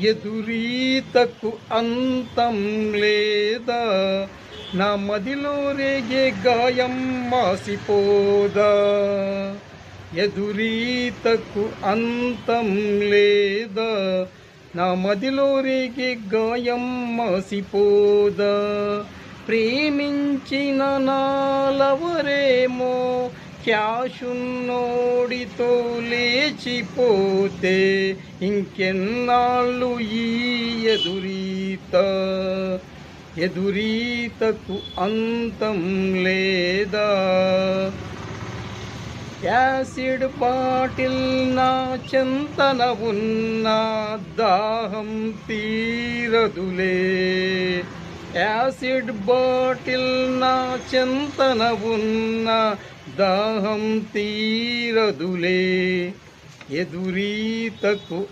ఎదురీతకు అంతం లేదా, నా మదిలో రేగే గాయం మాసిపోదా. ఎదురీతకు అంతం లేదా, నా మదిలో రేగే గాయం మాసిపోదా. ప్రేమించిన నాలవరేమో క్యాషున్నోడితో లేచిపోతే, ఇంకెన్నాళ్ళు ఈ ఎదురీతకు అంతం లేదా. యాసిడ్ బాటిల్ నా చెంతన ఉన్న దాహం తీరదులే. యాసిడ్ బాటిల్ నా చెంతన ఉన్న దాహం తీరదులే. ఎదురీతకు